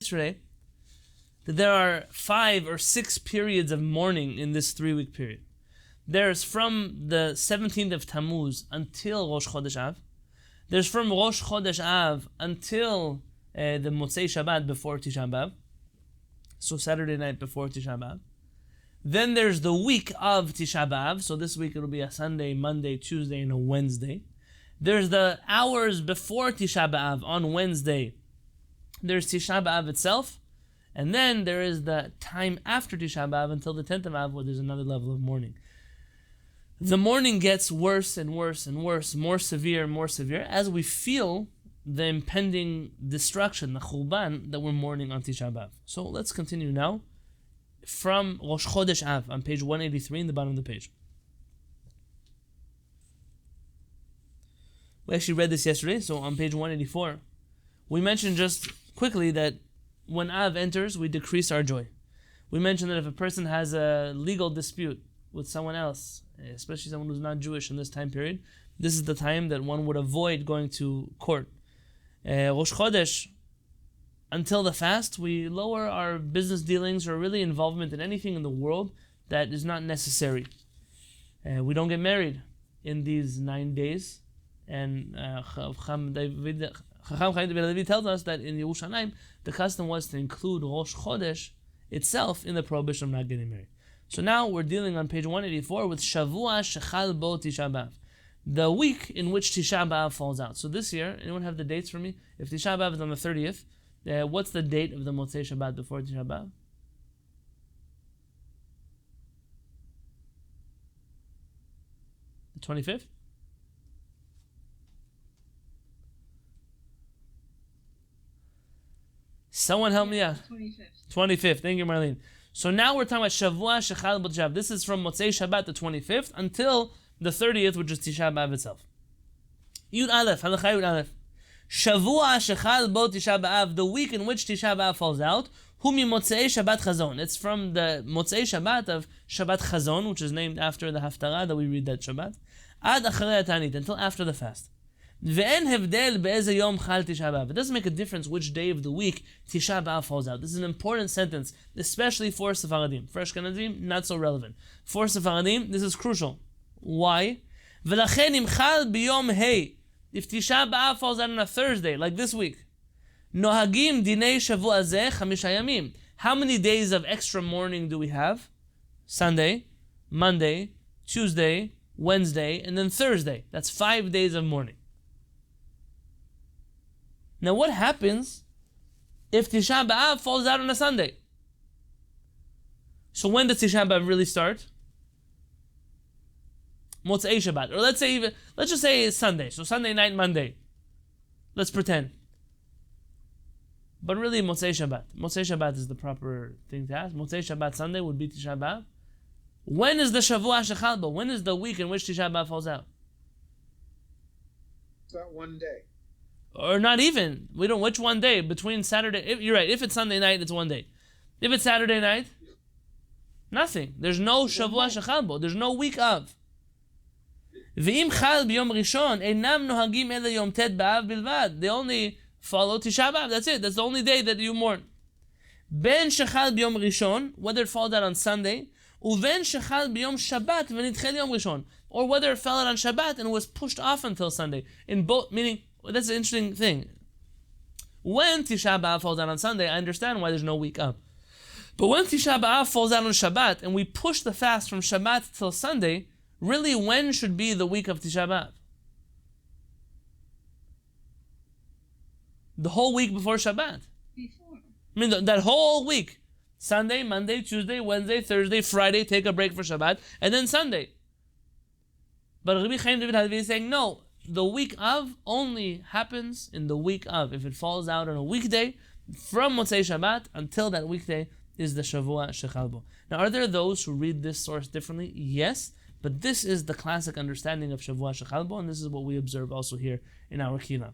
yesterday that there are 5 or 6 periods of mourning in this 3-week period. There's from the 17th of Tammuz until Rosh Chodesh Av. There's from Rosh Chodesh Av until the Motzei Shabbat before Tisha B'Av. So Saturday night before Tisha B'Av. Then there's the week of Tisha B'Av. So this week it'll be a Sunday, Monday, Tuesday, and a Wednesday. There's the hours before Tisha B'Av on Wednesday. There's Tisha B'Av itself. And then there is the time after Tisha B'Av until the 10th of Av where there's another level of mourning. The mourning gets worse and worse and worse, more severe and more severe, as we feel the impending destruction, the Churban, that we're mourning on Tisha B'Av. So let's continue now from Rosh Chodesh Av on page 183 in the bottom of the page. We actually read this yesterday, so on page 184, we mentioned just quickly that when Av enters, we decrease our joy. We mentioned that if a person has a legal dispute with someone else, especially someone who's not Jewish in this time period, this is the time that one would avoid going to court. Rosh Chodesh, until the fast, we lower our business dealings or really involvement in anything in the world that is not necessary. We don't get married in these 9 days. And Chacham Halevy tells us that in Yerushalayim, the custom was to include Rosh Chodesh itself in the prohibition of not getting married. So now we're dealing on page 184 with Shavua Shechal Bo Tisha B'Av, the week in which Tisha B'Av falls out. So this year, anyone have the dates for me? If Tisha B'Av is on the 30th, what's the date of the Motzei Shabbat before Tisha B'Av? The 25th? Someone help me out. 25th. Thank you, Marlene. So now we're talking about Shavua Shechal Bo Tisha B'Av. This is from Motzei Shabbat, the 25th, until the 30th, which is Tisha B'Av itself. Yud Aleph, Halacha Yud Aleph. Shavua Shechal Bo Tisha B'Av, the week in which Tisha B'Av falls out, Hu mi Motzei Shabbat Chazon. It's from the Motzei Shabbat of Shabbat Chazon, which is named after the Haftarah that we read that Shabbat, Ad Acharei Ta'anit, until after the fast. Ve'en hevdel be'eze yom chal Tisha B'Av. It doesn't make a difference which day of the week Tisha B'Av falls out. This is an important sentence, especially for Sephardim. For Ashkenazim, not so relevant. For Sephardim, this is crucial. Why? V'lachen im chal b'yom hei. If Tisha B'Av falls out on a Thursday, like this week, nohagim dinei shavua zeh chamisha yamim. How many days of extra mourning do we have? Sunday, Monday, Tuesday, Wednesday, and then Thursday. That's 5 days of mourning. Now what happens if Tisha B'Av falls out on a Sunday? So when does Tisha B'Av really start? Motzei Shabbat. Or let's just say it's Sunday. So Sunday night, Monday. Let's pretend. But really Motzei Shabbat. Motzei Shabbat is the proper thing to ask. Motzei Shabbat Sunday would be Tisha B'Av. When is the Shavua Shechal Bo? When is the week in which Tisha B'Av falls out? It's not one day. Or not even. We don't. Which one day? Between Saturday. You're right. If it's Sunday night, it's one day. If it's Saturday night, nothing. There's no Shavua Shechal Bo. There's no week of. V'im chal b'yom rishon einam nohagim ele yom tet b'av bilvad. They only follow Tisha B'Av. That's it. That's the only day that you mourn. Ben shechal b'yom rishon, whether it falls out on Sunday, uven shechal b'yom Shabbat v'nidchel yom rishon, or whether it fell out on Shabbat and was pushed off until Sunday. In both, meaning. That's an interesting thing. When Tisha B'Av falls out on Sunday, I understand why there's no week up. But when Tisha B'Av falls out on Shabbat and we push the fast from Shabbat till Sunday, really when should be the week of Tisha B'Av? The whole week before Shabbat. Before. I mean, that whole week. Sunday, Monday, Tuesday, Wednesday, Thursday, Friday, take a break for Shabbat, and then Sunday. But Rabbi Chaim is saying, no, the week of only happens in the week of. If it falls out on a weekday, from Motzei Shabbat until that weekday is the Shavua Shechal Bo. Now, are there those who read this source differently? Yes, but this is the classic understanding of Shavua Shechal Bo, and this is what we observe also here in our Kehillat.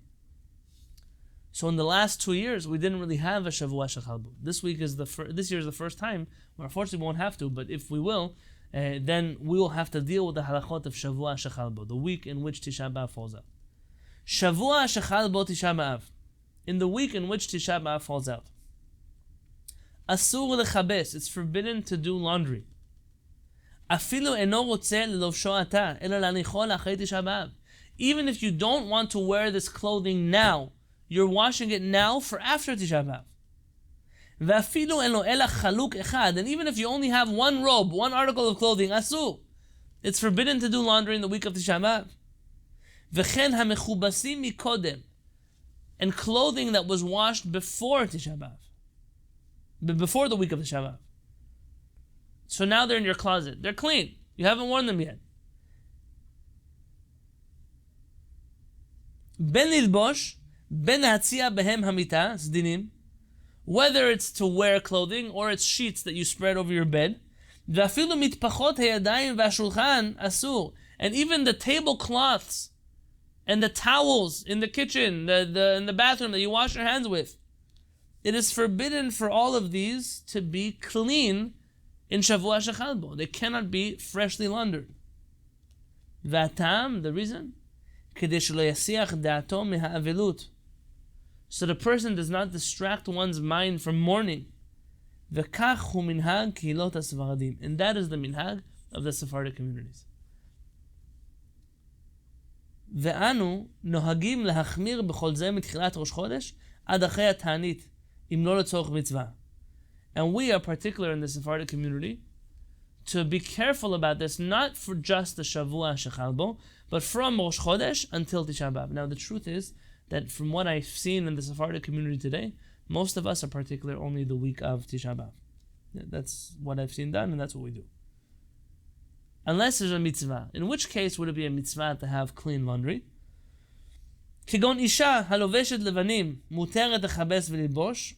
So in the last 2 years, we didn't really have a Shavua Shechal Bo. This year is the first time. Well, unfortunately, we won't have to, but if we will, then we will have to deal with the halachot of Shavua Shechal Bo, the week in which Tisha B'Av falls out. Shavua Shechal Bo Tisha B'Av, in the week in which Tisha B'Av falls out. Asur lechabes. It's forbidden to do laundry. Afilu eno rotzeh lelovsho ata, ela lanicho la'achrei Tisha B'Av. Even if you don't want to wear this clothing now, you're washing it now for after Tisha B'Av. Ve'afilu eno ela chaluk echad. And even if you only have one robe, one article of clothing, asur. It's forbidden to do laundry in the week of Tisha B'Av. V'chen hamechubasim mikodem. And clothing that was washed before Tisha B'Av. Before the week of Tisha B'Av. So now they're in your closet. They're clean. You haven't worn them yet. Ben lilbosh, ben hatzia behem hamita, zdinim. Whether it's to wear clothing or it's sheets that you spread over your bed. V'afilu mitpachot hayadayim v'ashulchan asur. And even the tablecloths and the towels in the kitchen, in the bathroom that you wash your hands with. It is forbidden for all of these to be clean in Shavua Shechal Bo. They cannot be freshly laundered. V'atam, the reason? Kedei shelo yasiach da'ato meha'avelut. So the person does not distract one's mind from mourning. V'kach hu minhag kehilot ha'sefaradim. And that is the minhag of the Sephardic communities. Ve'anu nohagim lahachmir b'chol zeh mitchilat Rosh Chodesh ad achei ha'ta'anit im lo letzorech mitzvah. And we are particular in the Sephardic community to be careful about this, not for just the Shavua Shechal Bo, but from Rosh Chodesh until Tisha B'Av. Now the truth is that from what I've seen in the Sephardic community today, most of us are particular only the week of Tisha B'Av. That's what I've seen done, and that's what we do. Unless there's a mitzvah, in which case would it be a mitzvah to have clean laundry? כגון אישה הלובשת לבנים מותרת לכבס וללבוש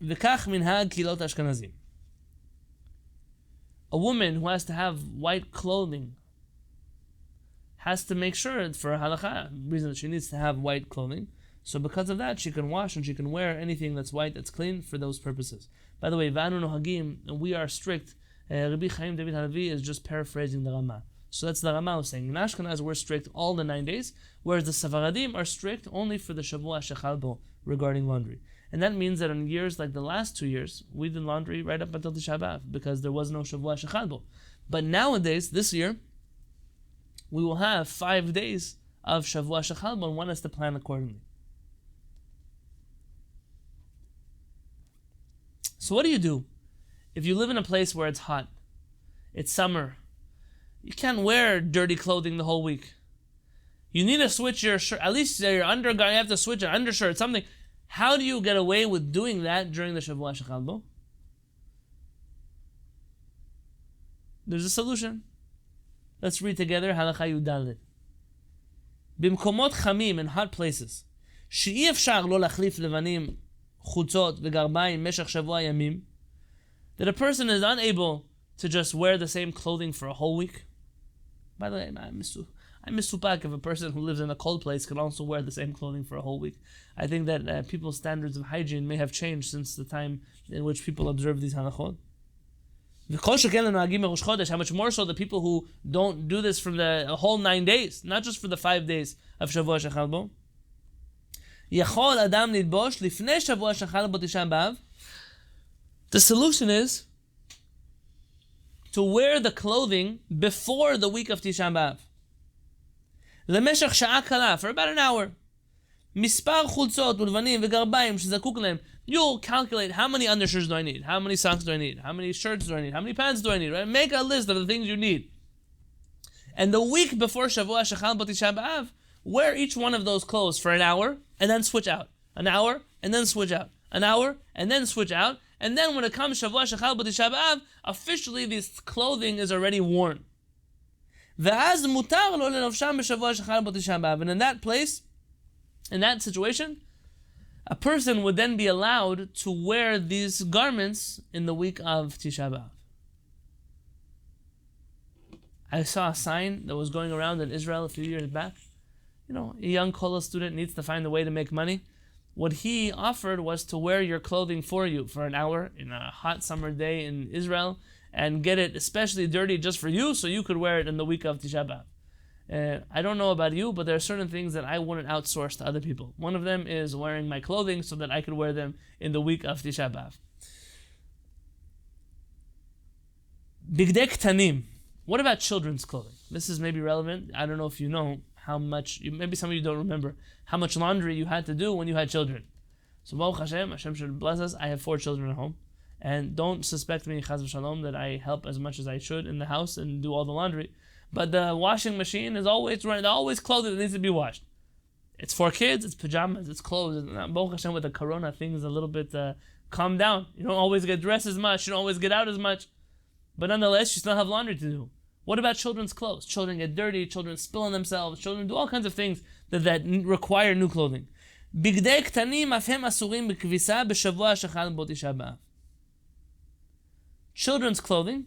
וכך מנהג קהילות האשכנזים. A woman who has to have white clothing has to make sure for a halakha reason that she needs to have white clothing. So because of that, she can wash and she can wear anything that's white, that's clean for those purposes. By the way, V'anu nohagim, and we are strict. Rabbi Chaim David Halevy is just paraphrasing the Rama. So that's the Rama was saying. In Ashkenaz, we're strict all the 9 days, whereas the Sefaradim are strict only for the Shavua Shechal Bo regarding laundry. And that means that in years like the last 2 years, we did laundry right up until Tisha B'Av because there was no Shavua Shechal Bo. But nowadays, this year, we will have 5 days of Shavua Shechal Bo and one has to plan accordingly. So what do? If you live in a place where it's hot, it's summer, you can't wear dirty clothing the whole week. You need to switch your shirt, at least your undergarment, you have to switch an undershirt, something. How do you get away with doing that during the Shavua Shechal Bo? There's a solution. Let's read together Halakha Yudalit. Bimkomot chamim, in hot places, she'i efshar lo lachlif levanim chutzot v'garbayim meshach shavua yamim, that a person is unable to just wear the same clothing for a whole week. By the way, I'm misupak if a person who lives in a cold place can also wear the same clothing for a whole week. I think that people's standards of hygiene may have changed since the time in which people observe these halachot. How much more so the people who don't do this from the whole 9 days, not just for the 5 days of Shavua Shechal Bo. The solution is to wear the clothing before the week of Tisha B'Av. For about an hour. You'll calculate how many undershirts do I need, how many socks do I need, how many shirts do I need, how many pants do I need, right? Make a list of the things you need. And the week before Shavua Shechal Bo Tisha B'Av, wear each one of those clothes for an hour and then switch out. An hour and then switch out. An hour and then switch out. And then when it comes Shavua Shechal Bo Tisha B'Av, officially this clothing is already worn. And in that place, in that situation, a person would then be allowed to wear these garments in the week of Tisha B'Av. I saw a sign that was going around in Israel a few years back. A young college student needs to find a way to make money. What he offered was to wear your clothing for you for an hour in a hot summer day in Israel and get it especially dirty just for you so you could wear it in the week of Tisha B'Av. I don't know about you, but there are certain things that I wouldn't outsource to other people. One of them is wearing my clothing so that I could wear them in the week of Tisha B'Av. Bigdei Ktanim. What about children's clothing? This is maybe relevant. I don't know if you know how much, maybe some of you don't remember, how much laundry you had to do when you had children. So Baruch Hashem, Hashem should bless us. I have 4 children at home. And don't suspect me, Chaz v'Shalom, that I help as much as I should in the house and do all the laundry. But the washing machine is always running. There's always clothes that needs to be washed. It's for kids, it's pajamas, it's clothes. Baruch Hashem, with the corona, things a little bit calm down. You don't always get dressed as much. You don't always get out as much. But nonetheless, you still have laundry to do. What about children's clothes? Children get dirty, children spill on themselves, children do all kinds of things that require new clothing. Bigdei ktanim af hem asurim b'kvisa b'shavua shechal bo Tisha B'Av. Children's clothing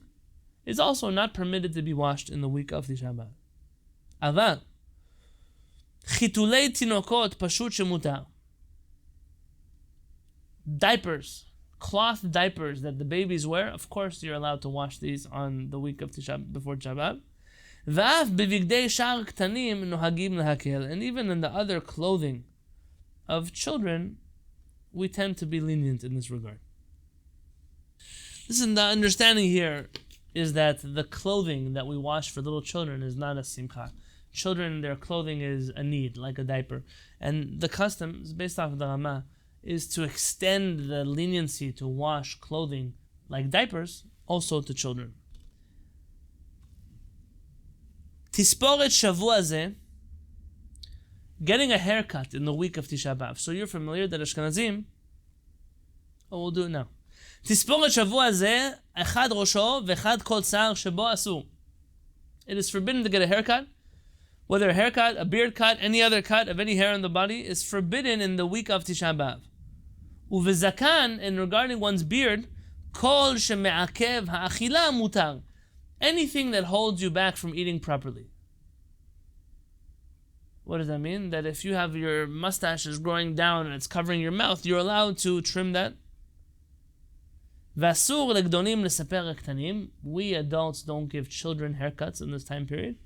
is also not permitted to be washed in the week of Tisha B'Av. Aval chitulei tinokot pashut shemutar. Diapers, cloth diapers that the babies wear, of course you're allowed to wash these on the week of before Tisha B'Av. V'af b'vigdei shar ktanim nohagim lahakel. And even in the other clothing of children, we tend to be lenient in this regard. Listen, the understanding here is that the clothing that we wash for little children is not a simcha. Children, their clothing is a need, like a diaper. And the custom is based off of the Ramah, is to extend the leniency to wash clothing like diapers also to children. Tisporet shavua zeh, getting a haircut in the week of Tisha B'Av. So you're familiar that Ashkenazim, we'll do it now. Tisporet shavua zeh, echad rosho vechad kol tzar shebo asur. It is forbidden to get a haircut. Whether a haircut, a beard cut, any other cut of any hair on the body is forbidden in the week of Tisha B'Av. Uvezakan, and regarding one's beard, kol sheme'akev ha'achila mutar. Anything that holds you back from eating properly. What does that mean? That if you have your mustache is growing down and it's covering your mouth, you're allowed to trim that. V'asur legdolim lesaper ktanim. We adults don't give children haircuts in this time period.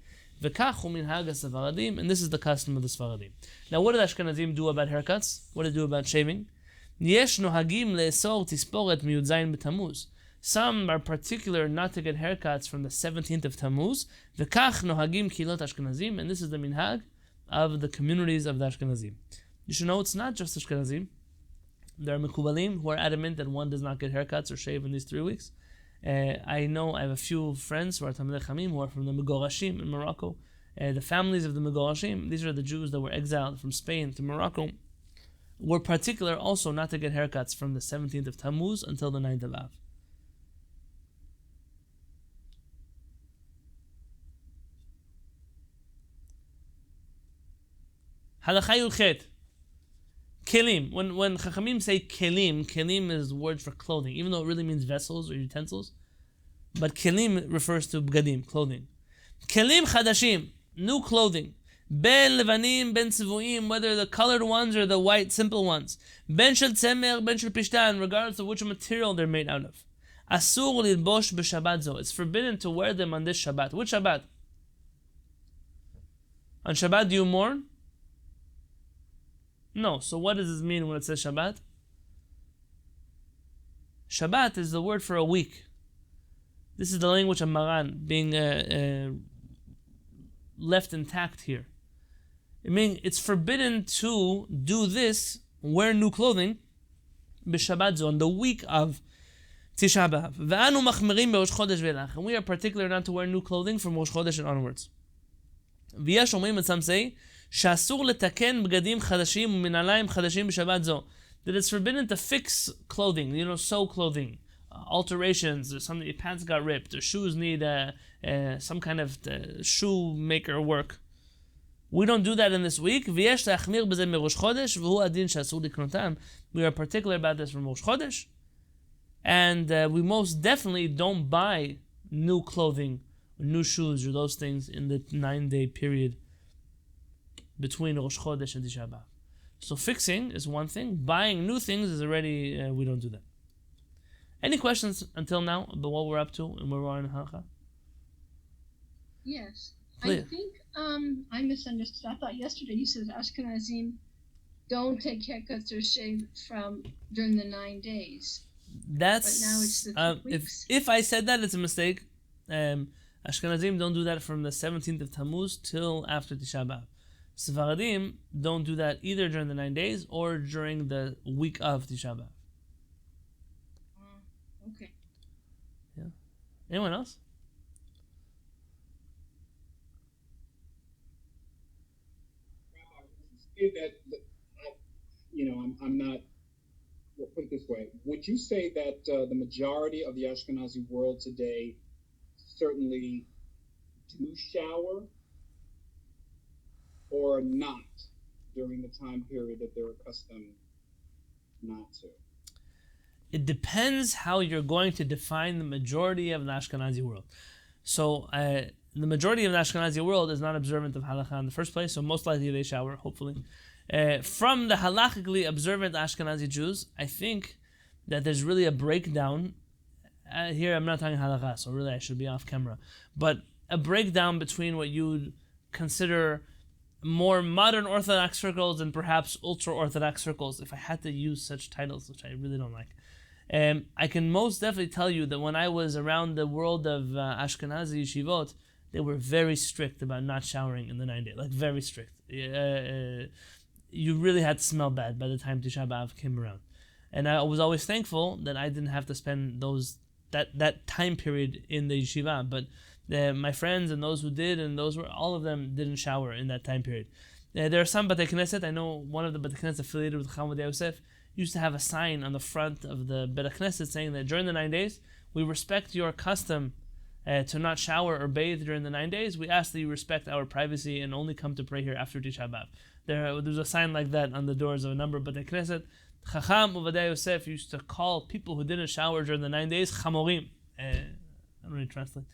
V'kach hu minhag haSefaradim, and this is the custom of the Sfaradim. Now, what did Ashkenazim do about haircuts? What did they do about shaving? Yesh nohagim le'esor tisporet miyud zayin b'Tammuz. Some are particular not to get haircuts from the 17th of Tammuz. V'kach nohagim Kehillat Ashkenazim, and this is the minhag of the communities of the Ashkenazim. You should know it's not just Ashkenazim. There are Mekubalim who are adamant that one does not get haircuts or shave in these 3 weeks. I have a few friends who are Talmidei Chachamim who are from the Megorashim in Morocco. The families of the Megorashim, these are the Jews that were exiled from Spain to Morocco, were particular also not to get haircuts from the 17th of Tammuz until the 9th of Av. Halakha Yulchet. Kelim. When Chachamim say kelim is word for clothing, even though it really means vessels or utensils. But kelim refers to bgadim, clothing. Kelim chadashim, new clothing. Ben levanim, ben tzivuim, whether the colored ones or the white, simple ones. Ben shel tzemer, ben shel pishtan, regardless of which material they're made out of. Asur lilbosh b'shabbat zo. It's forbidden to wear them on this Shabbat. Which Shabbat? On Shabbat do you mourn? No. So what does this mean when it says Shabbat? Shabbat is the word for a week. This is the language of Maran being left intact here. It means it's forbidden to do this, wear new clothing, b'Shabbat on the week of Tisha B'Av. Ve'anu machmirim be'Rosh Chodesh ve'elach. And we are particular not to wear new clothing from Rosh Chodesh and onwards. V'yesh omrim, and some say, שאסור לתקן בגדים חדשים ומנעליים חדשים בשבת זו. That it's forbidden to fix clothing, sew clothing, alterations, or something, your pants got ripped, or shoes need some kind of shoemaker work. We don't do that in this week. ויש להחמיר בזה מראש חודש, והוא הדין שאסור לקנותם. We are particular about this from Rosh Chodesh, and we most definitely don't buy new clothing, or new shoes, or those things in the 9-day period between Rosh Chodesh and Tisha B'Av. So fixing is one thing. Buying new things is already, we don't do that. Any questions until now about what we're up to and where we are in Halakha? Yes. Please. I think I misunderstood. I thought yesterday you said Ashkenazim don't take haircuts or shave from during the 9 days. That's But now it's the 2 weeks. if I said that, it's a mistake. Ashkenazim don't do that from the 17th of Tammuz till after Tisha B'Av. Sephardim don't do that either during the 9 days or during the week of Tisha B'Av. Okay. Yeah. Anyone else? That I'm not. Well, put it this way: would you say that the majority of the Ashkenazi world today certainly do shower, or not during the time period that they're accustomed not to? It depends how you're going to define the majority of the Ashkenazi world. So the majority of the Ashkenazi world is not observant of halakha in the first place, so most likely they shower, hopefully. From the halakhically observant Ashkenazi Jews, I think that there's really a breakdown. Here I'm not talking halakha, so really I should be off camera. But a breakdown between what you'd consider more modern Orthodox circles and perhaps ultra-Orthodox circles, if I had to use such titles, which I really don't like. I can most definitely tell you that when I was around the world of Ashkenazi yeshivot, they were very strict about not showering in the 9 days, like very strict. You really had to smell bad by the time Tisha B'Av came around. And I was always thankful that I didn't have to spend that time period in the yeshiva, but my friends and those who did, and all of them didn't shower in that time period. There are some Batei Knesset. I know one of the Batei Knesset affiliated with Chaim Yosef used to have a sign on the front of the Beit Knesset saying that during the 9 days, we respect your custom to not shower or bathe during the 9 days. We ask that you respect our privacy and only come to pray here after Tisha B'Av. There's a sign like that on the doors of a number of Beit Knesset. Chacham Uvadei Yosef used to call people who didn't shower during the 9 days chamorim. I don't really translate.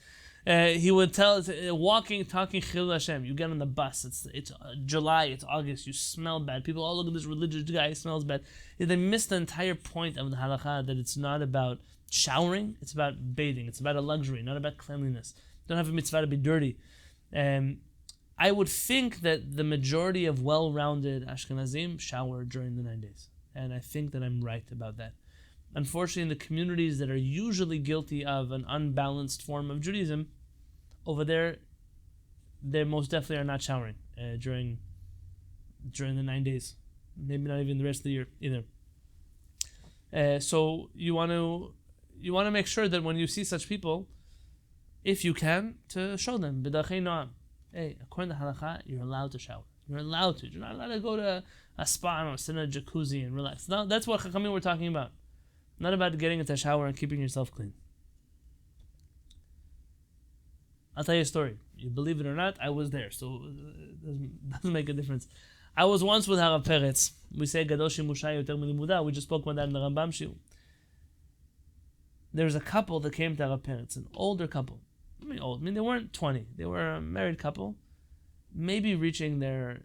He would tell us, walking, talking Chilul Hashem. You get on the bus. It's July. It's August. You smell bad. People, oh, look at this religious guy. He smells bad. They miss the entire point of the halakha, that it's not about showering. It's about bathing. It's about a luxury, not about cleanliness. You don't have a mitzvah to be dirty. I would think that the majority of well-rounded Ashkenazim shower during the 9 days, and I think that I'm right about that. Unfortunately, in the communities that are usually guilty of an unbalanced form of Judaism, over there, they most definitely are not showering during the 9 days. Maybe not even the rest of the year either. So you want to make sure that when you see such people, if you can, to show them b'darchei noam. Hey, according to halakha, you're allowed to shower. You're allowed to. You're not allowed to go to a spa or sit in a jacuzzi and relax. No, that's what Chachamim were talking about. Not about getting into a shower and keeping yourself clean. I'll tell you a story. You believe it or not, I was there, so it doesn't make a difference. I was once with Harav Peretz. We say Gadol Shimushay Yoter Milimudah. We just spoke about that in the Rambam Shiur. There was a couple that came to Harav Peretz, an older couple. Old. They weren't 20. They were a married couple, maybe reaching their.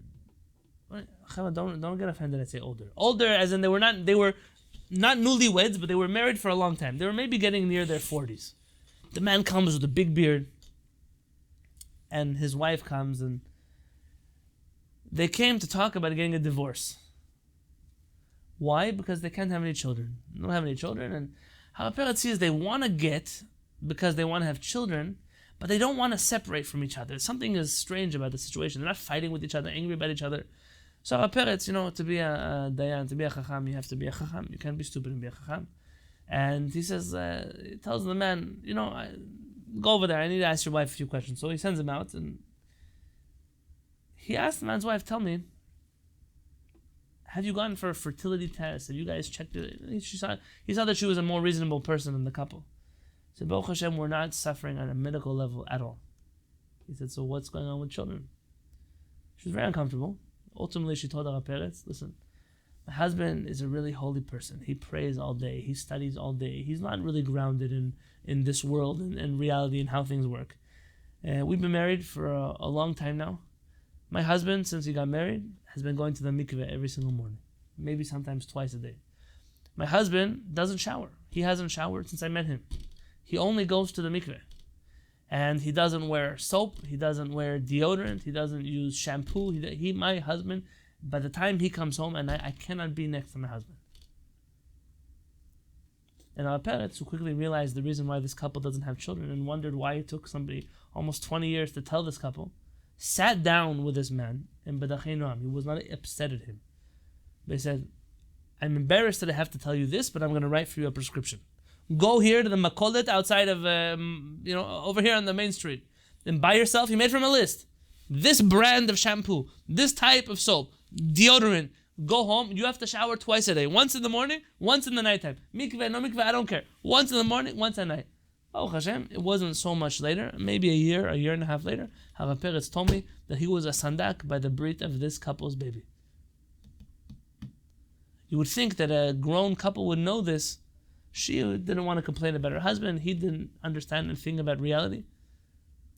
Don't get offended. I say older. Older, as in they were not newlyweds, but they were married for a long time. They were maybe getting near their 40s. The man comes with a big beard, and his wife comes, and they came to talk about getting a divorce. Why? Because they can't have any children. They don't have any children, and how Peretz sees they want to get because they want to have children, but they don't want to separate from each other. Something is strange about the situation. They're not fighting with each other, angry about each other. So Peretz, to be a dayan, to be a chacham, you have to be a chacham. You can't be stupid and be a chacham. And he says, he tells the man, go over there. I need to ask your wife a few questions. So he sends him out, and he asked the man's wife, tell me, have you gone for a fertility test? Have you guys checked it? He saw that she was a more reasonable person than the couple. He said, Baruch Hashem, we're not suffering on a medical level at all. He said, so what's going on with children? She was very uncomfortable. Ultimately, she told Harav Peretz, listen, my husband is a really holy person. He prays all day. He studies all day. He's not really grounded in this world and reality and how things work. We've been married for a long time now. My husband, since he got married, has been going to the mikveh every single morning, maybe sometimes twice a day. My husband doesn't shower. He hasn't showered since I met him. He only goes to the mikveh. And he doesn't wear soap, he doesn't wear deodorant, he doesn't use shampoo. My husband, by the time he comes home, and I cannot be next to my husband. And our parents, who quickly realized the reason why this couple doesn't have children and wondered why it took somebody almost 20 years to tell this couple, sat down with this man and he was not upset at him. They said, I'm embarrassed that I have to tell you this, but I'm going to write for you a prescription. Go here to the makolet outside of, over here on the main street, and buy yourself, he made from a list, this brand of shampoo, this type of soap, deodorant. Go home, you have to shower twice a day. Once in the morning, once in the nighttime. Mikveh, no mikveh, I don't care. Once in the morning, once at night. Oh Hashem, it wasn't so much later, maybe a year and a half later, Hava Peretz told me that he was a sandak by the brit of this couple's baby. You would think that a grown couple would know this. She didn't want to complain about her husband. He didn't understand anything about reality.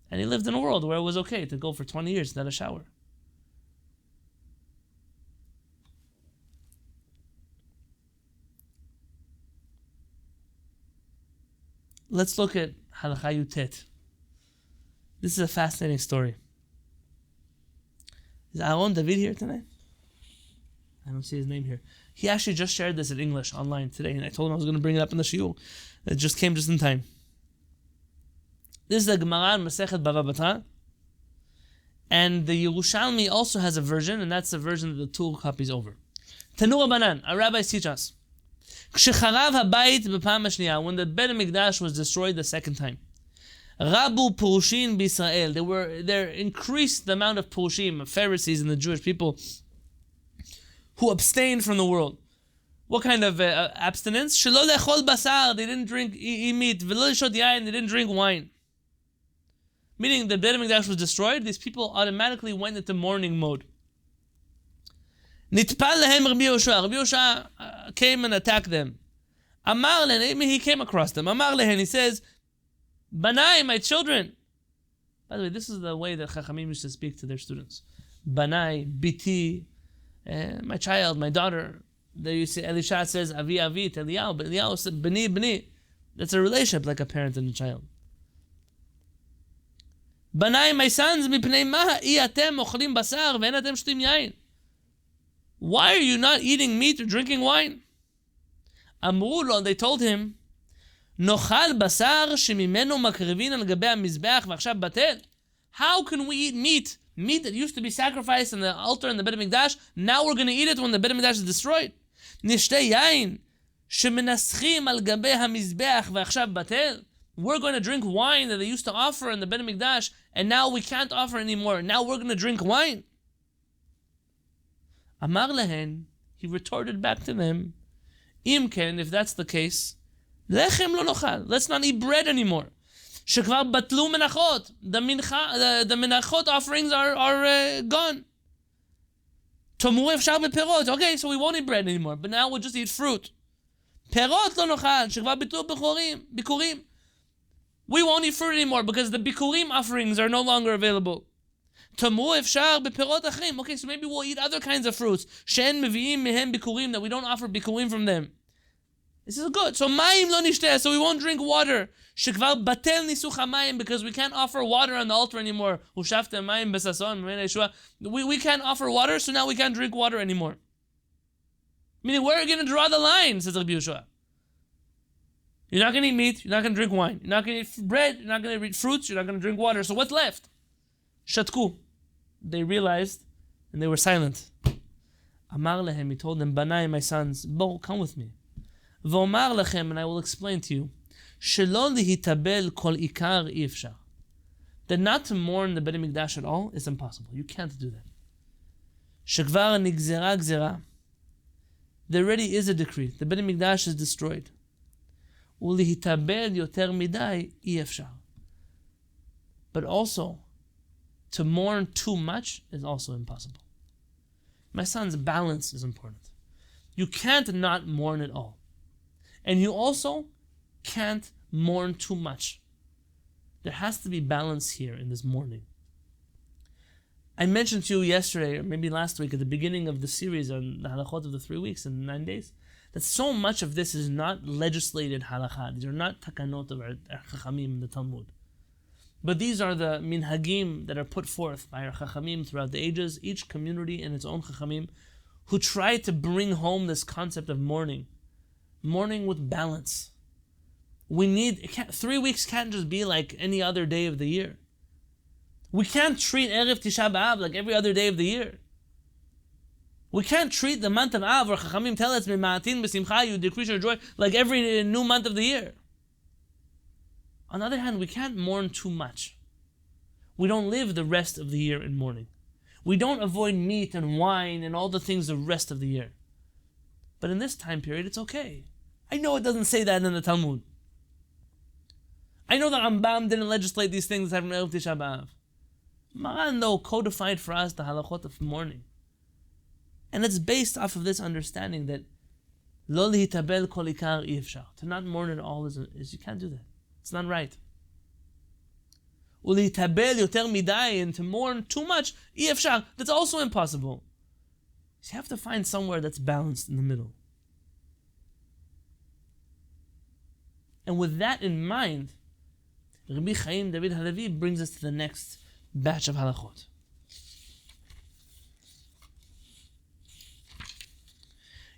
And he lived in a world where it was okay to go for 20 years without a shower. Let's look at Halakha Yutet. This is a fascinating story. Is Aaron David here tonight? I don't see his name here. He actually just shared this in English online today, and I told him I was going to bring it up in the shiur. It just came just in time. This is the Gemara in Masechet Bava Batra, and the Yerushalmi also has a version, and that's the version that the two copies over. Tanu Rabbanan, our rabbis teach us. כשחרב הבית בפעם השנייה, when the Bet HaMikdash was destroyed the second time, Rabu Purushin b'Yisrael, there increased the amount of Purushim, Pharisees and the Jewish people, who abstained from the world. What kind of abstinence? Shelo lechol basar, they didn't drink meat. V'lo lishot yain, they didn't drink wine. Meaning the Bet HaMikdash was destroyed, these people automatically went into mourning mode. Nitpal lehem Rabbi Yoshua. Rabbi Yoshua came and attacked them. Amar lehen, he came across them. Amar lehen, he says, Banai, my children. By the way, this is the way that Chachamim used to speak to their students. Banai, biti, my child, my daughter. There you see Elisha says, Avi, Avi, to Eliyahu, but Eliyahu said, Bani, Bani. That's a relationship like a parent and a child. Banai, my sons, mipnei ma, atem ochlim basar, ve'en atem shtim yain. Why are you not eating meat or drinking wine? Amru lo, they told him, Nochal basar shemimenu makrivin al gabe hamizbeach v'achshav batel. How can we eat meat? Meat that used to be sacrificed on the altar in the Bet HaMikdash, now we're going to eat it when the Bet HaMikdash is destroyed. Nishtei yain shemenaschim al gabe hamizbeach v'achshav batel. We're going to drink wine that they used to offer in the Bet HaMikdash, and now we can't offer anymore. Now we're going to drink wine. Amar lehen, he retorted back to them, Imken, if that's the case, lechem lo nochal, let's not eat bread anymore. Shekvar batlu menachot, the menachot offerings are gone. Tomu efshar beperot, okay, so we won't eat bread anymore, but now we'll just eat fruit. Perot lo nochal, shekvar bitlu bikurim. We won't eat fruit anymore because the bikurim offerings are no longer available. Tamu efshar beperot achrim. Okay, so maybe we'll eat other kinds of fruits. Shen meviim mehem bikurim, that we don't offer bikurim from them. This is good. So mayim lo nishteh, so we won't drink water. Shekvar batel nisuch hamayim, because we can't offer water on the altar anymore. Ushaftem mayim besason. We can't offer water, so now we can't drink water anymore. Meaning, where are you going to draw the line? Says Rabbi Yoshua. You're not going to eat meat. You're not going to drink wine. You're not going to eat bread. You're not going to eat fruits. You're not going to drink water. So what's left? Shatku. They realized, and they were silent. Amar lehem, he told them, Banai, my sons, Bo, come with me. V'omar lechem, and I will explain to you. Shelo lihitabel kol ikar ifshar. That not to mourn the Bet HaMikdash at all is impossible. You can't do that. Shekvar nigzera gzera. There already is a decree. The Bet HaMikdash is destroyed. Ulihitabel yoter midai ifshar. But also, to mourn too much is also impossible. My sons, balance is important. You can't not mourn at all. And you also can't mourn too much. There has to be balance here in this mourning. I mentioned to you yesterday, or maybe last week, at the beginning of the series on the halachot of the 3 weeks and 9 days, that so much of this is not legislated halakha. These are not takanot of our chachamim in the Talmud. But these are the minhagim that are put forth by our chachamim throughout the ages, each community in its own chachamim, who try to bring home this concept of mourning with balance. 3 weeks can't just be like any other day of the year. We can't treat Erev Tisha B'Av like every other day of the year. We can't treat the month of Av, or Chachamim tell us, Mima'atin b'simcha, you decrease your joy, like every new month of the year. On the other hand, we can't mourn too much. We don't live the rest of the year in mourning. We don't avoid meat and wine and all the things the rest of the year. But in this time period, it's okay. I know it doesn't say that in the Talmud. I know that Rambam didn't legislate these things having Erev Tisha B'Av. Maran, though, codified for us the halachot of mourning. And it's based off of this understanding that lo lihitabel kol ikar i efshar. To not mourn at all is you can't do that. It's not right. Ulihitabel yoter midai, and to mourn too much, i efshar. That's also impossible. So you have to find somewhere that's balanced in the middle. And with that in mind, Rabbi Chaim David Halevy brings us to the next batch of halachot.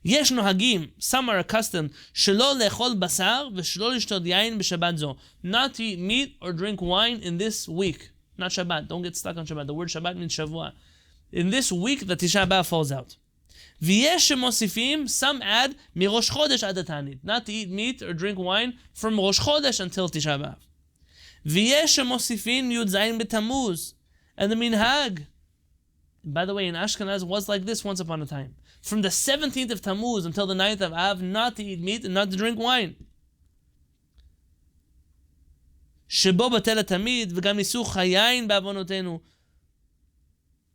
יש נוהגים, some are accustomed, שלא לאכול בשר ושלא לשתות יין בשבת זו. Not to eat meat or drink wine in this week. Not Shabbat. Don't get stuck on Shabbat. The word Shabbat means Shavua. In this week, the Tisha B'Av falls out. ויש שמוסיפים, some add, מראש חודש עד התענית. Not to eat meat or drink wine from ראש חודש until Tisha B'Av. ויש שמוסיפים י"ז בתמוז. And the minhag, by the way, in Ashkenaz was like this once upon a time. From the 17th of Tammuz until the 9th of Av, not to eat meat and not to drink wine. שבו בטל התמיד וגם ניסוך היין בעוונותינו.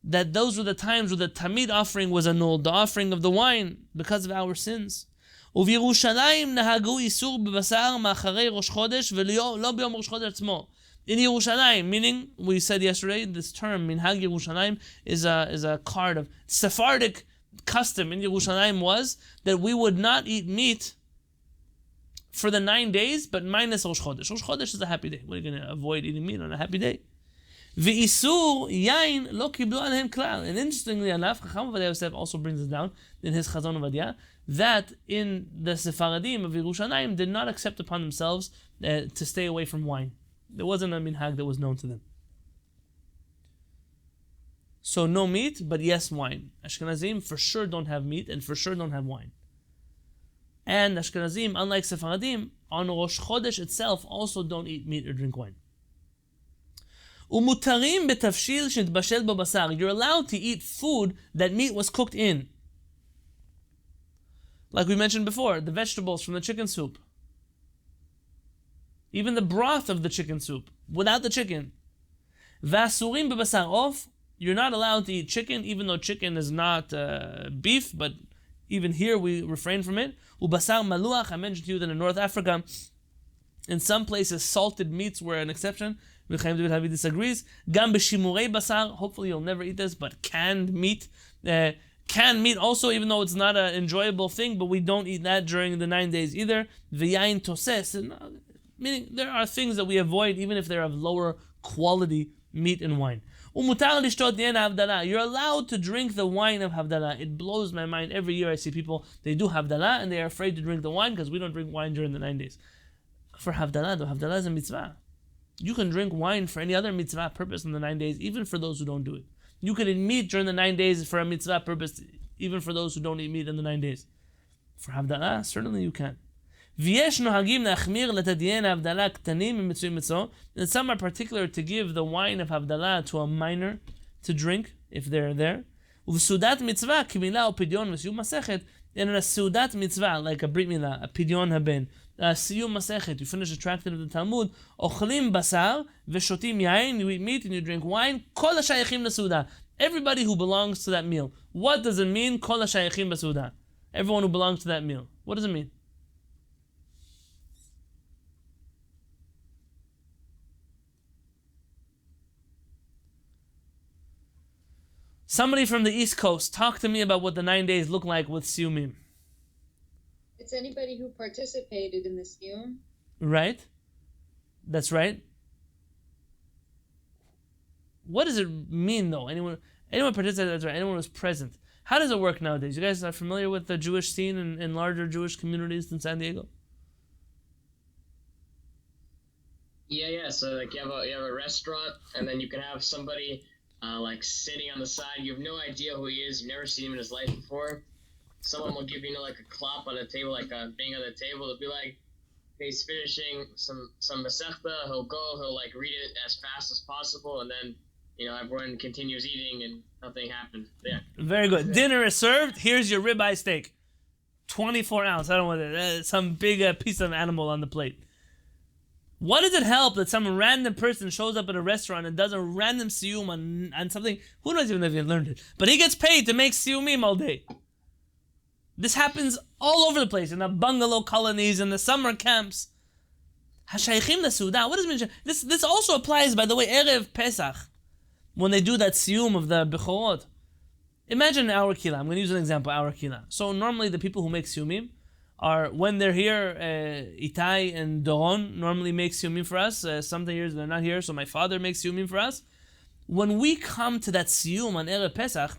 That those were the times where the tamid offering was annulled, the offering of the wine, because of our sins. ובירושלים נהגו איסור בבשר מאחרי ראש חודש ולא ביום ראש חודש עצמו. In Yerushalayim, meaning, we said yesterday, this term, Minhag Yerushalayim, is a card of Sephardic custom in Yerushalayim was that we would not eat meat for the 9 days, but minus Rosh Chodesh. Rosh Chodesh is a happy day. We're going to avoid eating meat on a happy day. V'isur yain lo kiblu alehem klal. And interestingly enough, Chacham Ovadia Yosef also brings it down in his Chazon Ovadia, that in the Sephardim of Yerushalayim did not accept upon themselves to stay away from wine. There wasn't a minhag that was known to them. So no meat, but yes wine. Ashkenazim for sure don't have meat and for sure don't have wine. And Ashkenazim, unlike Sephardim, on Rosh Chodesh itself also don't eat meat or drink wine. Umutarim betafshil shitbashel bo basar. You're allowed to eat food that meat was cooked in. Like we mentioned before, the vegetables from the chicken soup. Even the broth of the chicken soup, without the chicken. Vasurim bebasar off. You're not allowed to eat chicken, even though chicken is not beef, but even here we refrain from it. Ubasar maluach. I mentioned to you that in North Africa, in some places, salted meats were an exception. Rabbi Chaim David Halevy disagrees. Gam b'shimurei basar. Hopefully you'll never eat this, but canned meat. Canned meat also, even though it's not an enjoyable thing, but we don't eat that during the 9 days either. V'yain toses. Meaning there are things that we avoid even if they're of lower quality meat and wine. You're allowed to drink the wine of Havdalah. It blows my mind. Every year I see people, they do Havdalah and they are afraid to drink the wine because we don't drink wine during the 9 days. For Havdalah, though, Havdalah is a mitzvah. You can drink wine for any other mitzvah purpose in the 9 days, even for those who don't do it. You can eat meat during the 9 days for a mitzvah purpose, even for those who don't eat meat in the 9 days. For Havdalah, certainly you can. And some are particular to give the wine of Havdalah to a minor to drink, if they're there. And in a Sudat mitzvah, like a Brit Milah, a Pidyon Haben, Siyum Masechet, you finish a tractate of the Talmud, Ochlim Basar, Veshotim Yain, you eat meat and you drink wine, Kol HaShayachim LaSuda. Everybody who belongs to that meal. What does it mean, Kol HaShayachim LaSuda? Everyone who belongs to that meal. What does it mean? Somebody from the East Coast, talk to me about what the 9 days look like with Siyumim. It's anybody who participated in the Siyum. Right? That's right. What does it mean though? Anyone participated, anyone was present. How does it work nowadays? You guys are familiar with the Jewish scene in larger Jewish communities in San Diego? Yeah. So like you have a restaurant, and then you can have somebody like sitting on the side. You have no idea who he is. You've never seen him in his life before. Someone will give you like a clap on the table, like a thing on the table. They'll be like, he's finishing some Masechta. He'll like read it as fast as possible, and then everyone continues eating and nothing happened. Yeah. Very good. Dinner is served. Here's your ribeye steak, 24 ounce. I don't want it. Some big piece of animal on the plate. What does it help that some random person shows up at a restaurant and does a random siyum on something? Who knows even if he learned it? But he gets paid to make siyumim all day. This happens all over the place, in the bungalow colonies, in the summer camps. HaShaychim LeSeudah. What does it mean? This also applies, by the way, Erev Pesach, when they do that siyum of the Bechorot. Imagine our kila. I'm going to use an example, our kila. So normally the people who make siyumim are, when they're here, Itai and Doron normally make siyumim for us. Some years they're not here, so my father makes siyumim for us. When we come to that siyum on Erev Pesach,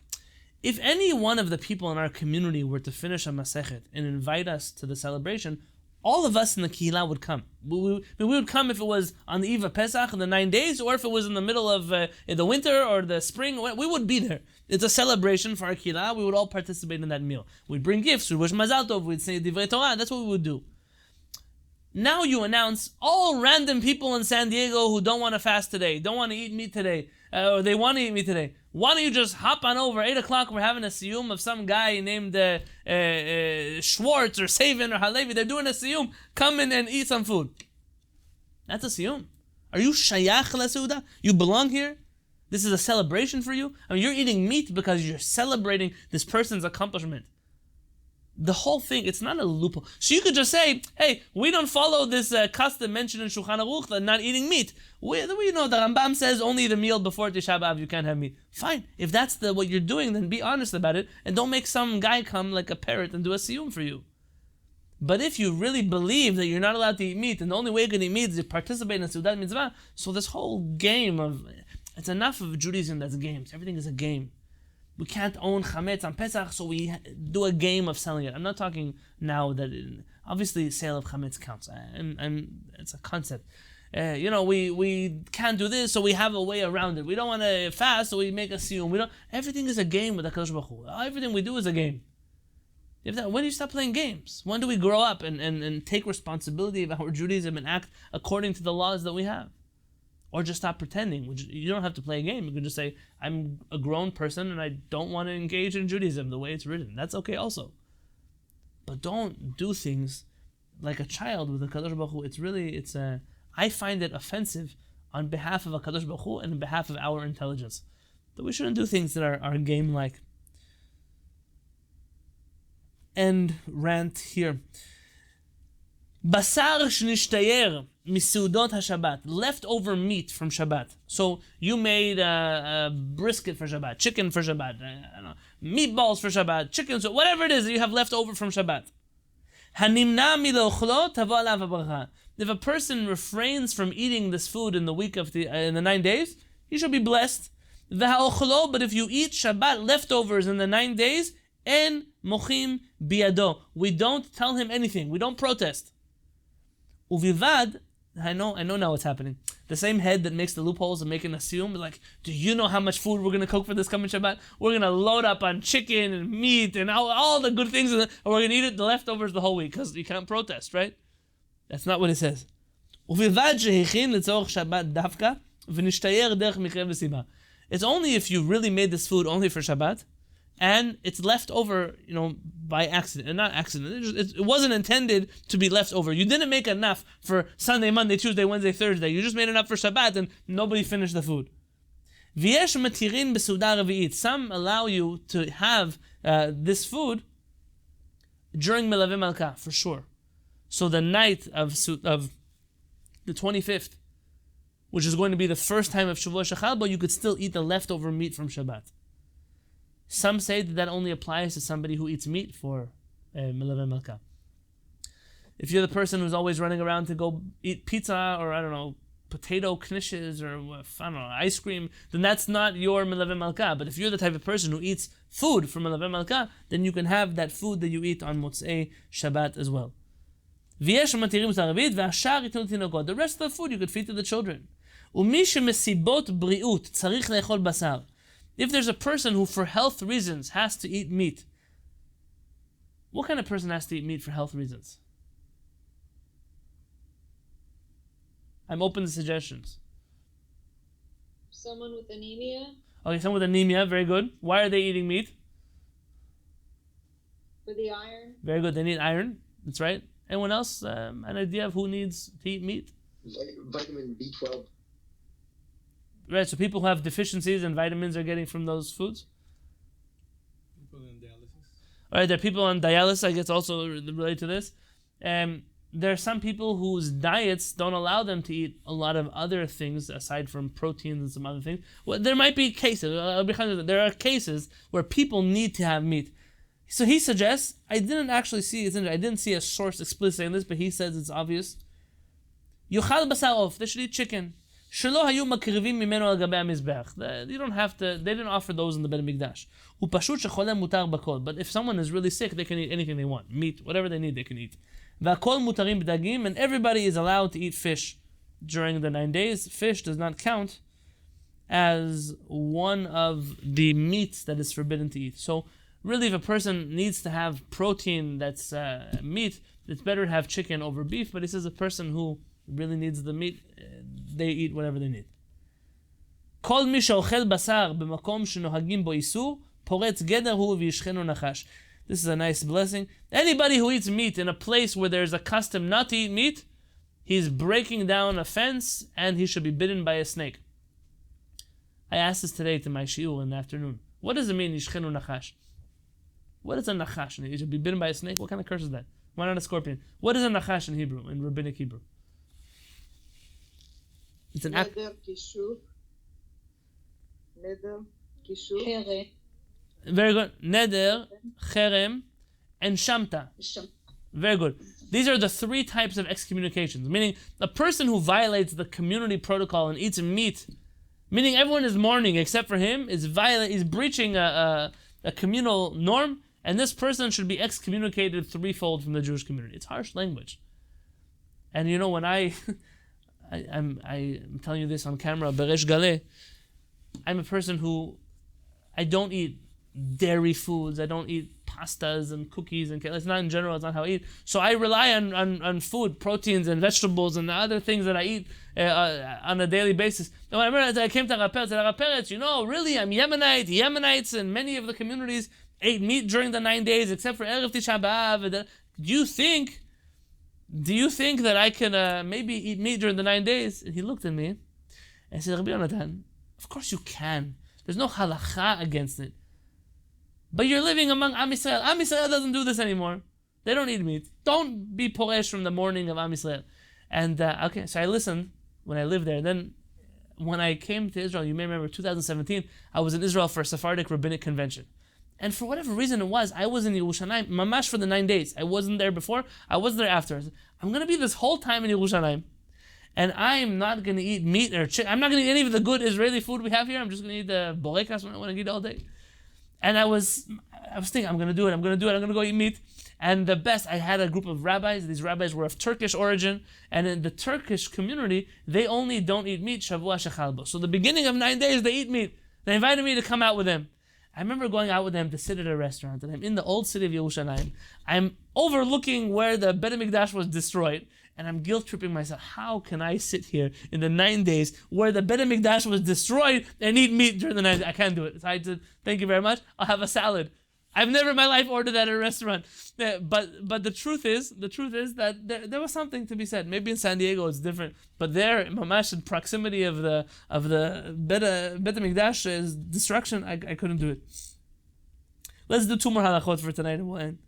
if any one of the people in our community were to finish a Masechet and invite us to the celebration, all of us in the Kehillat would come. We would come if it was on the eve of Pesach in the 9 days, or if it was in the middle of in the winter or the spring. We would be there. It's a celebration for our Kehillat. We would all participate in that meal. We'd bring gifts. We'd wish Mazal Tov. We'd say Divrei Torah. That's what we would do. Now you announce all random people in San Diego who don't want to fast today, don't want to eat meat today, or they want to eat meat today. Why don't you just hop on over? 8 o'clock, we're having a siyum of some guy named Schwartz or Savin or Halevy. They're doing a siyum. Come in and eat some food. That's a siyum. Are you shayach LeSeudah? You belong here? This is a celebration for you? I mean, you're eating meat because you're celebrating this person's accomplishment. The whole thing, it's not a loophole. So you could just say, hey, we don't follow this custom mentioned in Shulchan Aruch that not eating meat. We know the Rambam says only the meal before Tisha B'Av you can't have meat. Fine. If that's what you're doing, then be honest about it and don't make some guy come like a parrot and do a siyum for you. But if you really believe that you're not allowed to eat meat and the only way you can eat meat is to participate in Seudat Mitzvah, so this whole game of, it's enough of Judaism that's games. Everything is a game. We can't own chametz on Pesach, so we do a game of selling it. I'm not talking now that obviously sale of chametz counts, and it's a concept. We can't do this, so we have a way around it. We don't want to fast, so we make a siyum. Everything is a game with HaKadosh Baruch Hu. Everything we do is a game. When do you stop playing games? When do we grow up and take responsibility of our Judaism and act according to the laws that we have? Or just stop pretending. You don't have to play a game. You can just say, I'm a grown person and I don't want to engage in Judaism the way it's written. That's okay also. But don't do things like a child with a Kadosh Baruch Hu. I find it offensive on behalf of a Kadosh Baruch Hu and on behalf of our intelligence. That we shouldn't do things that are game-like. End rant here. Basar shnishtayer misudot HaShabbat, leftover meat from Shabbat. So you made a brisket for Shabbat, chicken for Shabbat, meatballs for Shabbat, chicken, so whatever it is that you have left over from Shabbat. Hanimna milochlo tavo alav habracha. If a person refrains from eating this food in the week of in the 9 days, he should be blessed. V'ha'ochlo, but if you eat Shabbat leftovers in the 9 days, en mochim biado. We don't tell him anything. We don't protest. Uvivad, I know now what's happening. The same head that makes the loopholes and making a siyum is like, do you know how much food we're going to cook for this coming Shabbat? We're going to load up on chicken and meat and all the good things, and we're going to eat the leftovers the whole week because you can't protest, right? That's not what it says. Uvivad shehichin letzorach Shabbat dafka v'nishtayer derech mikrev v'sima. It's only if you really made this food only for Shabbat, and it's left over, by accident, and not accident. It wasn't intended to be left over. You didn't make enough for Sunday, Monday, Tuesday, Wednesday, Thursday. You just made enough for Shabbat, and nobody finished the food. V'yesh matirin b'seudah revi'it. Some allow you to have this food during Melaveh Malka, for sure. So the night of the 25th, which is going to be the first time of Shavuot Shechal, but you could still eat the leftover meat from Shabbat. Some say that only applies to somebody who eats meat for Melaveh Malka. If you're the person who's always running around to go eat pizza or, potato knishes or I don't know, ice cream, then that's not your Melaveh Malka. But if you're the type of person who eats food from Melaveh Malka, then you can have that food that you eat on Motzei Shabbat as well. The rest of the food you could feed to the children. If there's a person who for health reasons has to eat meat, what kind of person has to eat meat for health reasons? I'm open to suggestions. Someone with anemia. Okay, someone with anemia, very good. Why are they eating meat? For the iron. Very good, they need iron. That's right. Anyone else? An idea of who needs to eat meat? Vitamin B12. Right, so people who have deficiencies in vitamins are getting from those foods? People on dialysis. Alright, there are people on dialysis, I guess also related to this. There are some people whose diets don't allow them to eat a lot of other things aside from proteins and some other things. Well, there might be cases, there are cases where people need to have meat. So he suggests, I didn't see a source explicitly saying this, but he says it's obvious. Yuchal basar of, they should eat chicken. שלא היו מקריבים ממנו על גבי המזבח. You don't have to, they didn't offer those in the בית המקדש. הוא פשוט שחולה מותר בכל. But if someone is really sick, they can eat anything they want. Meat, whatever they need, they can eat. והכל מותרים בדגים, and everybody is allowed to eat fish during the 9 days. Fish does not count as one of the meats that is forbidden to eat. So really, if a person needs to have protein that's meat, it's better to have chicken over beef. But he says a person who really needs the meat, they eat whatever they need. כל מי שאוכל בשר במקום שנוהגים בו איסור, פורץ גדר הוא וישכנו נחש. This is a nice blessing. Anybody who eats meat in a place where there's a custom not to eat meat, he's breaking down a fence and he should be bitten by a snake. I asked this today to my shiur in the afternoon. What does it mean, yishchenu nachash? What is a nachash? You should be bitten by a snake? What kind of curse is that? Why not a scorpion? What is a nachash in Hebrew, in rabbinic Hebrew? It's an act. Neder, kishur. Very good. Neder, cherem, and shamta. Very good. These are the three types of excommunications. Meaning, a person who violates the community protocol and eats meat, meaning everyone is mourning except for him, is breaching a communal norm, and this person should be excommunicated threefold from the Jewish community. It's harsh language. And you know, when I'm telling you this on camera, Beresh Galeh, I'm a person who, I don't eat dairy foods, I don't eat pastas and cookies, and it's not in general, it's not how I eat. So I rely on food, proteins and vegetables and other things that I eat on a daily basis. And when I remember I came to Rapperetz, you know, really, I'm Yemenite. Yemenites in many of the communities ate meat during the 9 days, except for Erev Tisha B'Av. Do you think that I can maybe eat meat during the 9 days? And he looked at me and said, Rabbi Yonatan, of course you can. There's no halacha against it. But you're living among Am Yisrael. Am Yisrael doesn't do this anymore. They don't eat meat. Don't be poresh from the morning of Am Yisrael. And okay, so I listened when I lived there. And then when I came to Israel, you may remember 2017, I was in Israel for a Sephardic rabbinic convention. And for whatever reason it was, I was in Yerushalayim, mamash for the 9 days. I wasn't there before, I wasn't there after. I said, I'm going to be this whole time in Yerushalayim. And I'm not going to eat meat or chicken. I'm not going to eat any of the good Israeli food we have here. I'm just going to eat the borekas when I want to eat all day. And I was thinking, I'm going to do it. I'm going to go eat meat. And the best, I had a group of rabbis. These rabbis were of Turkish origin. And in the Turkish community, they only don't eat meat Shavua Shechal Bo. So the beginning of 9 days, they eat meat. They invited me to come out with them. I remember going out with them to sit at a restaurant. And I'm in the old city of Yerushalayim. I'm overlooking where the Beit HaMikdash was destroyed. And I'm guilt-tripping myself. How can I sit here in the 9 days where the Beit HaMikdash was destroyed and eat meat during the 9 days? I can't do it. So I said, thank you very much. I'll have a salad. I've never in my life ordered that at a restaurant. But the truth is that there was something to be said. Maybe in San Diego it's different. But there, mamash, in proximity of the Beit HaMikdash's destruction, I couldn't do it. Let's do 2 more halachot for tonight and we'll end.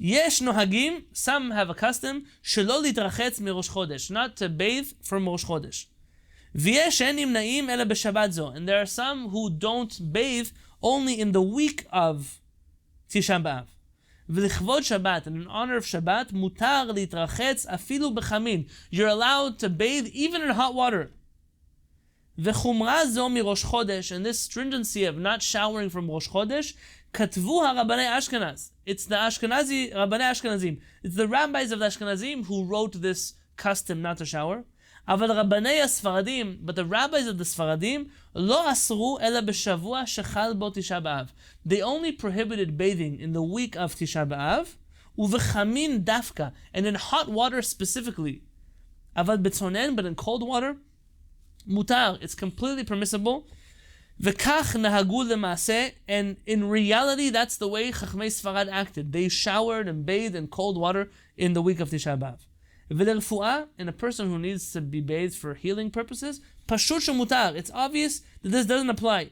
Yesh nohagim, some have a custom, shelo litrachetz mirosh chodesh, not to bathe from Rosh Chodesh. V'yesh en nimnaim ela b'Shabbat zo, and there are some who don't bathe only in the week of Tisha B'Av. V'lichvod Shabbat, and in honor of Shabbat, mutar litrachetz afilu b'chamin. You're allowed to bathe even in hot water. V'chumra zo mirosh chodesh, and this stringency of not showering from Rosh Chodesh, katvu harabanei Ashkenaz. It's the Ashkenazi, Rabbanei Ashkenazim. It's the rabbis of the Ashkenazim who wrote this custom not to shower. Aval Rabbanei Sfaradim, but the rabbis of the Sfaradim, lo asru ela b'shavua shechal bo Tisha B'Av. They only prohibited bathing in the week of Tisha B'Av, uvechamin dafka, and in hot water specifically. Aval betzonen, but in cold water, mutar, it's completely permissible. V'kach nahagu lema'aseh, and in reality, that's the way Chachmei Sfarad acted. They showered and bathed in cold water in the week of Tisha B'Av. V'lerfu'ah, and a person who needs to be bathed for healing purposes, pashut shemutar, it's obvious that this doesn't apply.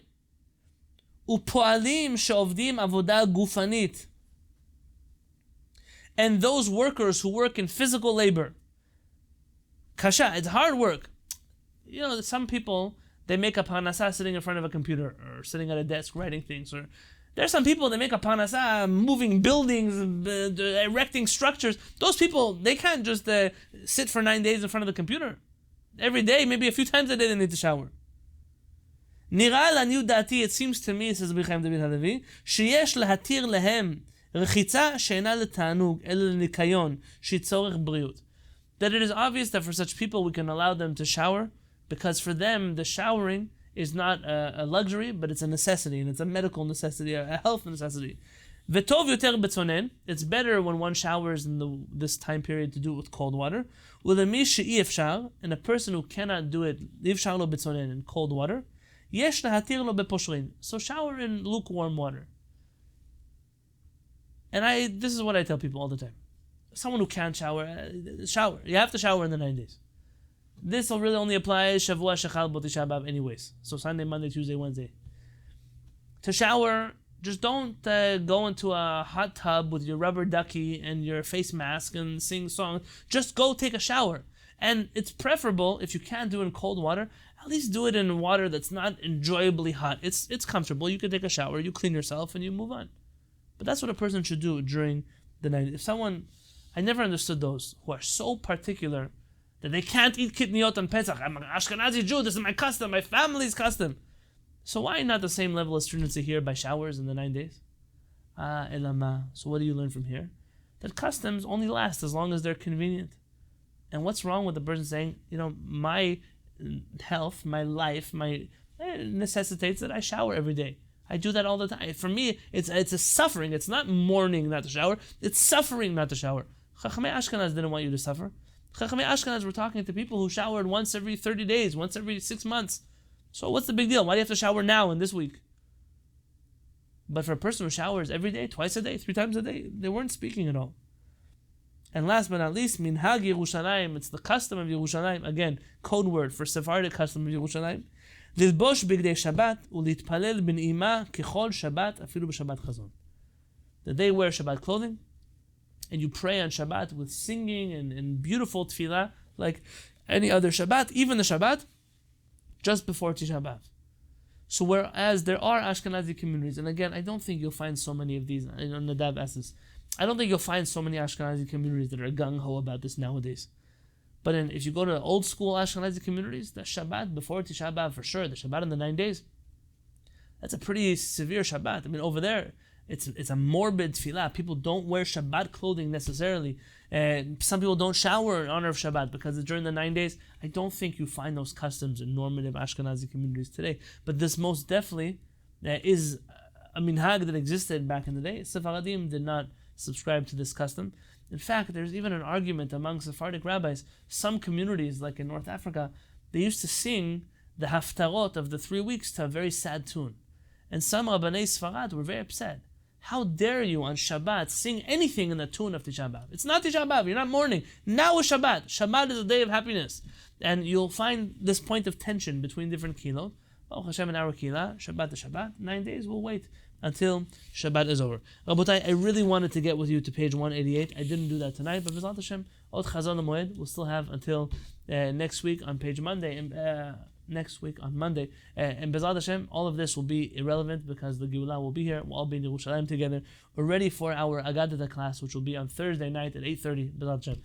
U'po'alim she'ovdim avodah gufanit, and those workers who work in physical labor. Kasha, it's hard work. You know, some people, they make a parnasah sitting in front of a computer or sitting at a desk writing things. Or there's some people that make a parnasah moving buildings, erecting structures. Those people, they can't just sit for 9 days in front of the computer. Every day, maybe a few times a day, they need to shower. Nira laniut dati, it seems to me, says Rabbi Chaim Halevy, sheyesh lahatir lehem rechitza she'ena letanug el nikayon she'tzorech briut. That it is obvious that for such people we can allow them to shower, because for them the showering is not a luxury, but it's a necessity, and it's a medical necessity, a health necessity. V'tov yoter betzonen, it's better when one showers in this time period to do it with cold water. U'lemi she'i efshar, and a person who cannot do it, ifshar lo betzonen, in cold water, yesh lahatir lo beposhrin, so shower in lukewarm water. And this is what I tell people all the time. Someone who can't shower, shower. You have to shower in the 9 days. This will really only apply Shavua Shechal Bo Tisha B'Av anyways. So Sunday, Monday, Tuesday, Wednesday. To shower, just don't go into a hot tub with your rubber ducky and your face mask and sing songs. Just go take a shower. And it's preferable, if you can't do it in cold water, at least do it in water that's not enjoyably hot. It's comfortable. You can take a shower, you clean yourself, and you move on. But that's what a person should do during the night. If someone... I never understood those who are so particular that they can't eat kitniot on Pesach. I'm an Ashkenazi Jew, this is my custom, my family's custom. So why not the same level of stringency here by showers in the 9 days? Elama. So what do you learn from here? That customs only last as long as they're convenient. And what's wrong with the person saying, my health, my life, necessitates that I shower every day. I do that all the time. For me, it's a suffering. It's not mourning not to shower. It's suffering not to shower. Chachamei Ashkenaz didn't want you to suffer. Chachamei Ashkenaz were talking to people who showered once every 30 days, once every 6 months. So what's the big deal? Why do you have to shower now in this week? But for a person who showers every day, twice a day, 3 times a day, they weren't speaking at all. And last but not least, Minhag Yerushalayim, it's the custom of Yerushalayim. Again, code word for Sephardic custom of Yerushalayim. ללבוש בגדי שבת ולהתפלל בנעימה ככל שבת אפילו בשבת חזון. That they wear Shabbat clothing and you pray on Shabbat with singing and beautiful tefillah like any other Shabbat, even the Shabbat, just before Tisha B'Av. So whereas there are Ashkenazi communities, and again, I don't think you'll find so many of these, Nadav asks this, I don't think you'll find so many Ashkenazi communities that are gung-ho about this nowadays. But if you go to old school Ashkenazi communities, the Shabbat before Tisha B'Av for sure, the Shabbat in the 9 days, that's a pretty severe Shabbat. I mean, over there, it's a morbid tefillah. People don't wear Shabbat clothing necessarily. Some people don't shower in honor of Shabbat because it's during the 9 days. I don't think you find those customs in normative Ashkenazi communities today. But this most definitely is a minhag that existed back in the day. Sephardim did not subscribe to this custom. In fact, there's even an argument among Sephardic rabbis. Some communities, like in North Africa, they used to sing the haftarot of the 3 weeks to a very sad tune. And some Rabbanei Sfarad were very upset. How dare you on Shabbat sing anything in the tune of Tisha B'Av? It's not Tisha B'Av, you're not mourning. Now is Shabbat. Shabbat is a day of happiness. And you'll find this point of tension between different kilot. Baruch Hashem in our kila, Shabbat to Shabbat, 9 days, we'll wait until Shabbat is over. Rabotai, I really wanted to get with you to page 188. I didn't do that tonight, but B'ezrat Hashem, Od Chazon HaMoed, we'll still have until next week on page Monday. And next week on Monday. And Bezat Hashem, all of this will be irrelevant because the Geulah will be here. We'll all be in Yerushalayim together. We're ready for our Agadah class, which will be on Thursday night at 8:30. Bezat Hashem.